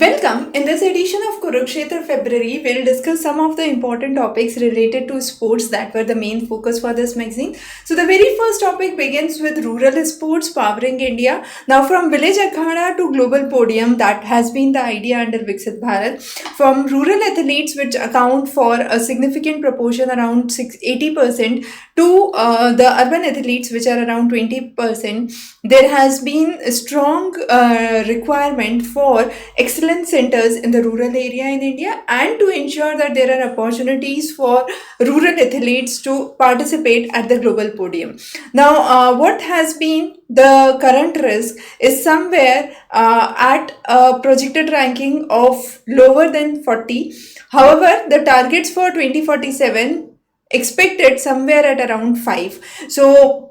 Welcome. In this edition of Kurukshetra February, we'll discuss some of the important topics related to sports that were the main focus for this magazine. So, the very first topic begins with rural sports powering India. Now, from village akhada to global podium, that has been the idea under Viksit Bharat. From rural athletes, which account for a significant proportion around 80%, to the urban athletes, which are around 20%, there has been a strong requirement for excellence centers in the rural area in India and to ensure that there are opportunities for rural athletes to participate at the global podium. Now, what has been the current risk is somewhere at a projected ranking of lower than 40. However, the targets for 2047 expected somewhere at around 5. So,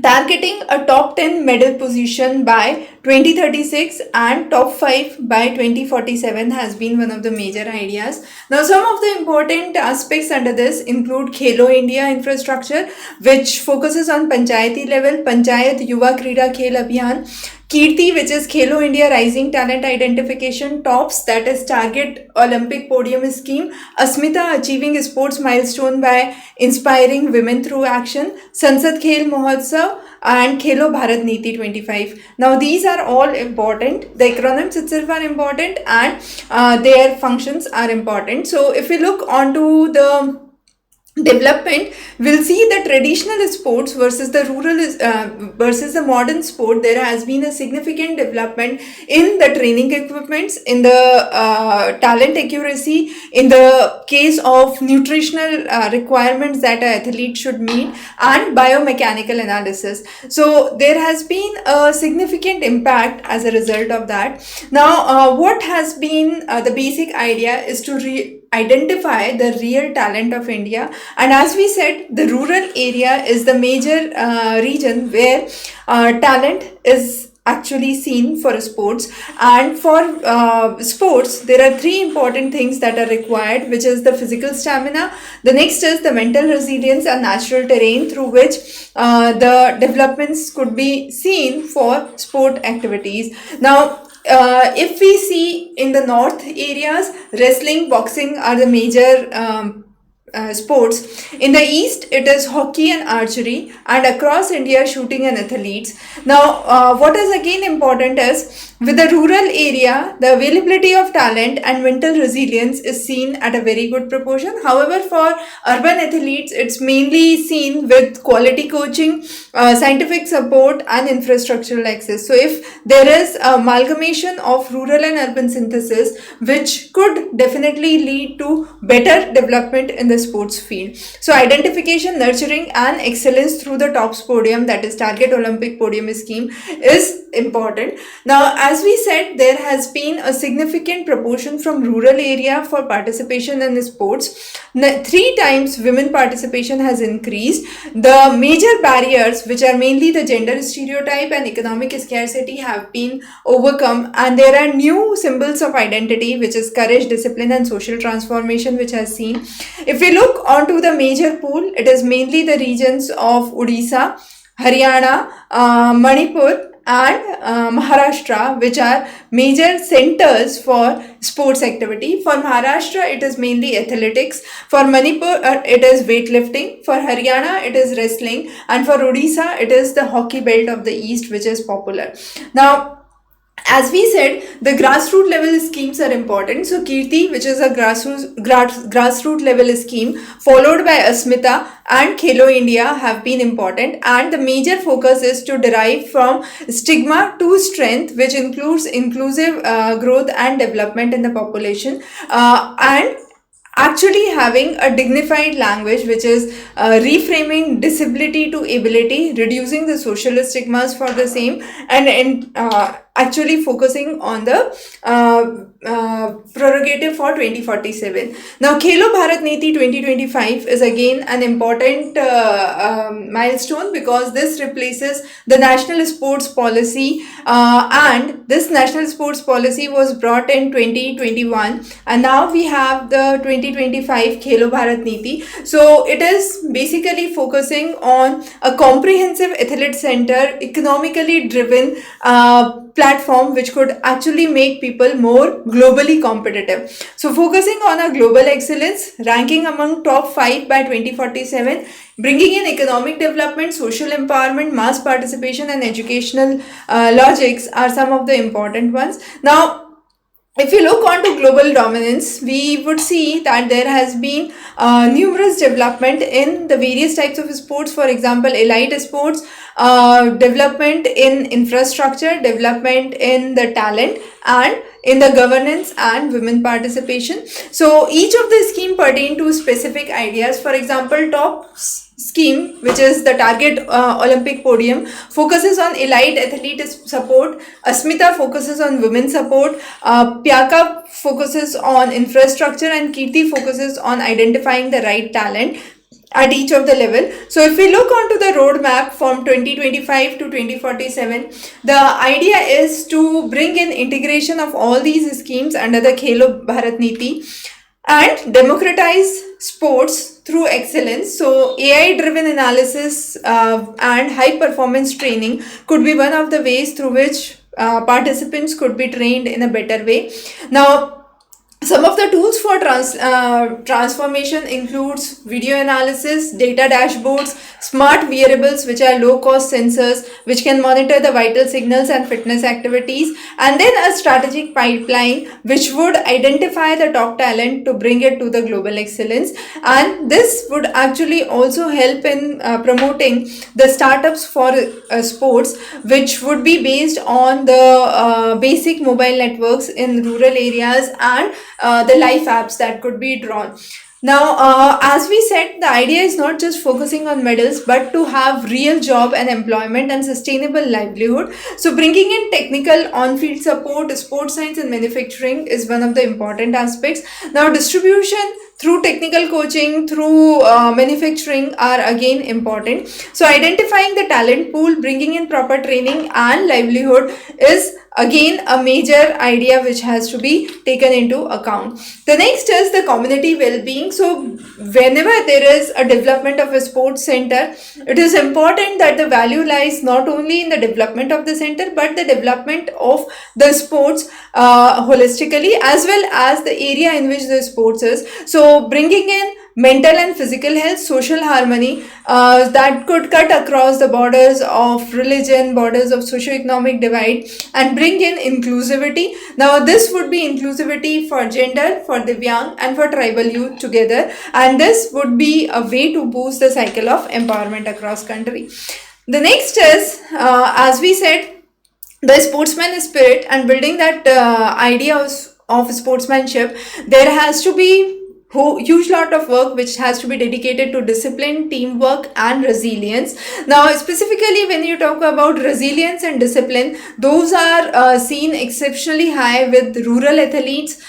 targeting a top 10 medal position by 2036 and top 5 by 2047 has been one of the major ideas. Now, some of the important aspects under this include Khelo India infrastructure, which focuses on Panchayati level, Panchayat Yuva Krida Khel Abhiyan, Kirti, which is Khelo India Rising Talent Identification, TOPS, that is Target Olympic Podium Scheme, Asmita, achieving a sports milestone by inspiring women through action, Sansad Khel Mahotsav, and Khelo Bharat Niti 25. Now, these are all important. The acronyms itself are important and their functions are important. So, if we look onto the development, we'll see the traditional sports versus the rural versus the modern sport. There has been a significant development in the training equipments, in the talent accuracy, in the case of nutritional requirements that an athlete should meet, and biomechanical analysis. So there has been a significant impact as a result of that. Now, what has been the basic idea is to identify the real talent of India. And as we said, the rural area is the major region where talent is actually seen for sports. And for sports, there are three important things that are required, which is the physical stamina. The next is the mental resilience and natural terrain through which the developments could be seen for sport activities. Now, if we see in the north areas, wrestling, boxing are the major sports. In the east, it is hockey and archery, and across India, shooting and athletes. Now, what is again important is with the rural area, the availability of talent and mental resilience is seen at a very good proportion. However, for urban athletes, it's mainly seen with quality coaching, scientific support, and infrastructural access. So, if there is amalgamation of rural and urban synthesis, which could definitely lead to better development in the sports field. So, identification, nurturing, and excellence through the TOPS podium, that is Target Olympic Podium Scheme, is important. Now, as we said, there has been a significant proportion from rural area for participation in sports. 3 times women participation has increased. The major barriers, which are mainly the gender stereotype and economic scarcity, have been overcome, and there are new symbols of identity, which is courage, discipline, and social transformation, which has seen. If we look onto the major pool, it is mainly the regions of Odisha, Haryana, Manipur, and Maharashtra, which are major centers for sports activity. For Maharashtra, it is mainly athletics. For Manipur, it is weightlifting. For Haryana, it is wrestling. And for Odisha, it is the hockey belt of the east, which is popular. Now, as we said, the grassroots level schemes are important. So, Kirti, which is a grassroots level scheme, followed by Asmita and Khelo India, have been important. And the major focus is to derive from stigma to strength, which includes inclusive growth and development in the population. And actually having a dignified language, which is reframing disability to ability, reducing the social stigmas for the same, and actually focusing on the prerogative for 2047. Now, Khelo Bharat Niti 2025 is again an important milestone because this replaces the national sports policy, and this national sports policy was brought in 2021, and now we have the 2025 Khelo Bharat Niti. So it is basically focusing on a comprehensive athlete center, economically driven platform which could actually make people more globally competitive. So focusing on a global excellence, ranking among top 5 by 2047, bringing in economic development, social empowerment, mass participation, and educational logics are some of the important ones. Now, if you look onto global dominance, we would see that there has been numerous development in the various types of sports. For example, elite sports, development in infrastructure, development in the talent, and in the governance and women participation. So each of the scheme pertain to specific ideas. For example, top scheme, which is the target Olympic podium, focuses on elite athlete support. Asmita focuses on women support. Pyaka focuses on infrastructure, and Kirti focuses on identifying the right talent at each of the level. So if we look onto the roadmap from 2025 to 2047, the idea is to bring in integration of all these schemes under the Khelo Bharat Niti and democratize sports through excellence. So AI driven analysis and high performance training could be one of the ways through which participants could be trained in a better way. Now, some of the tools for transformation includes video analysis, data dashboards, smart wearables which are low cost sensors which can monitor the vital signals and fitness activities, and then a strategic pipeline which would identify the top talent to bring it to the global excellence. And this would actually also help in promoting the startups for sports, which would be based on the basic mobile networks in rural areas and the life apps that could be drawn. Now, as we said, the idea is not just focusing on medals, but to have real job and employment and sustainable livelihood. So bringing in technical on-field support, sports science and manufacturing is one of the important aspects. Now, distribution through technical coaching, through manufacturing are again important. So identifying the talent pool, bringing in proper training and livelihood is again a major idea which has to be taken into account. The next is the community well-being. So whenever there is a development of a sports center, it is important that the value lies not only in the development of the center but the development of the sports holistically, as well as the area in which the sports is. So bringing in mental and physical health, social harmony that could cut across the borders of religion, borders of socio-economic divide, and bring in inclusivity. Now this would be inclusivity for gender, for Divyang and for tribal youth together, and this would be a way to boost the cycle of empowerment across country. The next is, as we said, the sportsman spirit and building that idea of sportsmanship. There has to be huge lot of work which has to be dedicated to discipline, teamwork and resilience. Now specifically when you talk about resilience and discipline, those are seen exceptionally high with rural athletes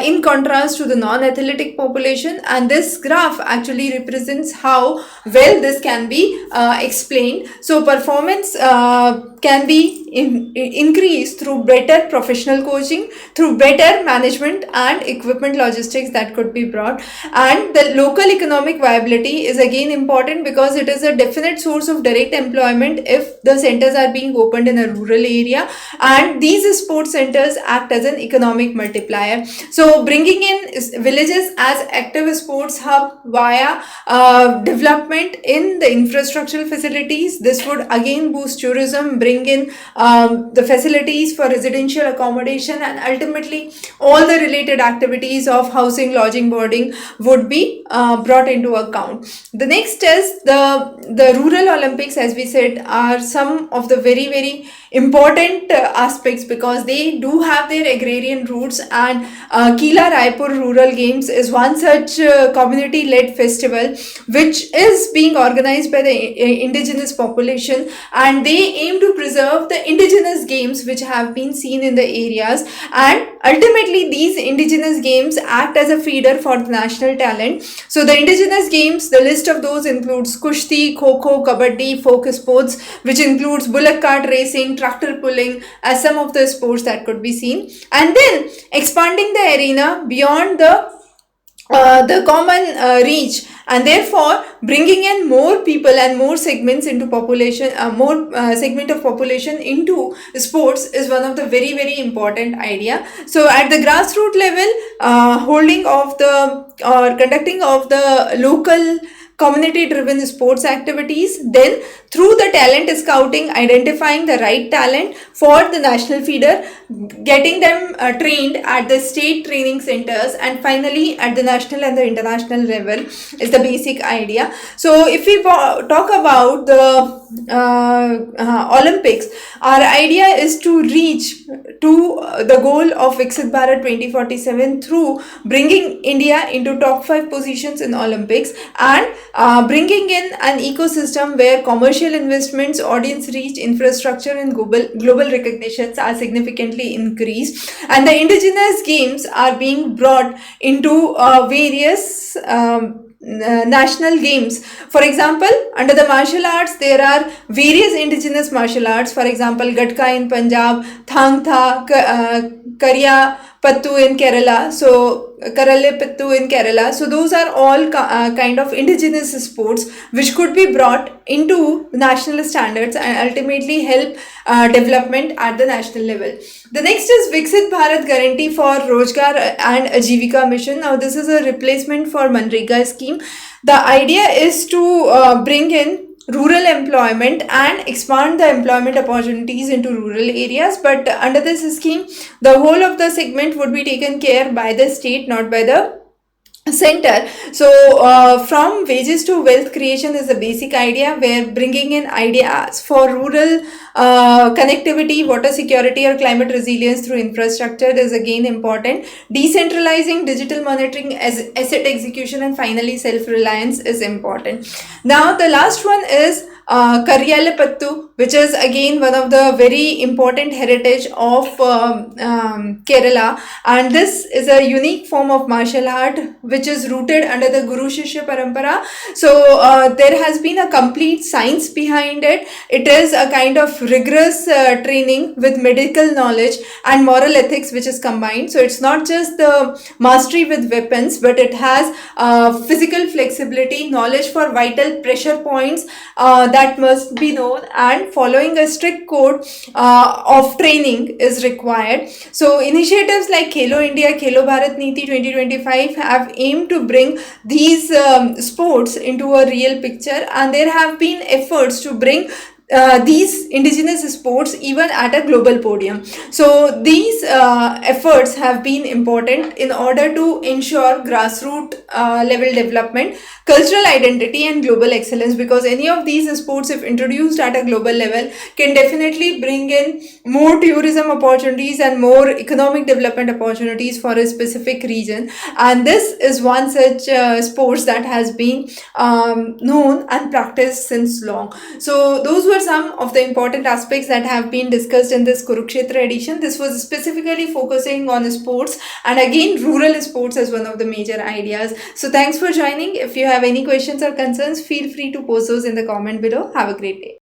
in contrast to the non-athletic population, and this graph actually represents how well this can be explained. So performance can be increased through better professional coaching, through better management and equipment logistics that could be brought. And the local economic viability is again important because it is a definite source of direct employment if the centers are being opened in a rural area, and these sports centers act as an economic multiplier. So bringing in villages as active sports hub via development in the infrastructural facilities, this would again boost tourism, bring in the facilities for residential accommodation, and ultimately all the related activities of housing, lodging, boarding would be brought into account. The next is the rural Olympics, as we said, are some of the very important aspects because they do have their agrarian roots, and Kila Raipur Rural Games is one such community led festival which is being organized by the indigenous population, and they aim to preserve the indigenous games which have been seen in the areas, and ultimately these indigenous games act as a feeder for the national talent. So the indigenous games, the list of those includes Kushti, Kho-Kho, Kabaddi, folk sports, which includes bullock cart racing, tractor pulling as some of the sports that could be seen, and then expanding the arena beyond the common reach and therefore bringing in more people and more segments into population, more segment of population into sports is one of the very very important idea. So at the grassroots level, holding of the or conducting of the local community driven sports activities, then through the talent scouting, identifying the right talent for the national feeder, getting them trained at the state training centers, and finally at the national and the international level is the basic idea. So if we talk about the Olympics, our idea is to reach to the goal of Viksit Bharat 2047 through bringing India into top 5 positions in Olympics, and bringing in an ecosystem where commercial investments, audience reach, infrastructure, and global recognitions are significantly increased, and the indigenous games are being brought into various national games. For example, under the martial arts, there are various indigenous martial arts. For example, Gatka in Punjab, Thang Tha, Karya Pattu in Kerala. So Karalle Pattu in Kerala. So those are all kind of indigenous sports which could be brought into national standards and ultimately help development at the national level. The next is Viksit Bharat Guarantee for Rozgar and Ajivika Mission. Now this is a replacement for Manrega scheme. The idea is to bring in rural employment and expand the employment opportunities into rural areas, but under this scheme the whole of the segment would be taken care by the state, not by the center. So from wages to wealth creation is the basic idea, where bringing in ideas for rural connectivity, water security, or climate resilience through infrastructure is again important. Decentralizing digital monitoring as asset execution, and finally self-reliance is important. Now the last one is Karyalapattu, which is again one of the very important heritage of Kerala, and this is a unique form of martial art which is rooted under the Guru Shishya Parampara. So there has been a complete science behind it. It is a kind of rigorous training with medical knowledge and moral ethics which is combined. So it's not just the mastery with weapons, but it has physical flexibility, knowledge for vital pressure points that must be known, and following a strict code of training is required. So initiatives like Khelo India, Khelo Bharat Niti 2025 have aimed to bring these sports into a real picture, and there have been efforts to bring these indigenous sports even at a global podium. So these efforts have been important in order to ensure grassroots level development, cultural identity, and global excellence, because any of these sports, if introduced at a global level, can definitely bring in more tourism opportunities and more economic development opportunities for a specific region. And this is one such sports that has been known and practiced since long. So those were some of the important aspects that have been discussed in this Kurukshetra edition. This was specifically focusing on sports, and again rural sports as one of the major ideas. So thanks for joining. If you have any questions or concerns, feel free to post those in the comment below. Have a great day.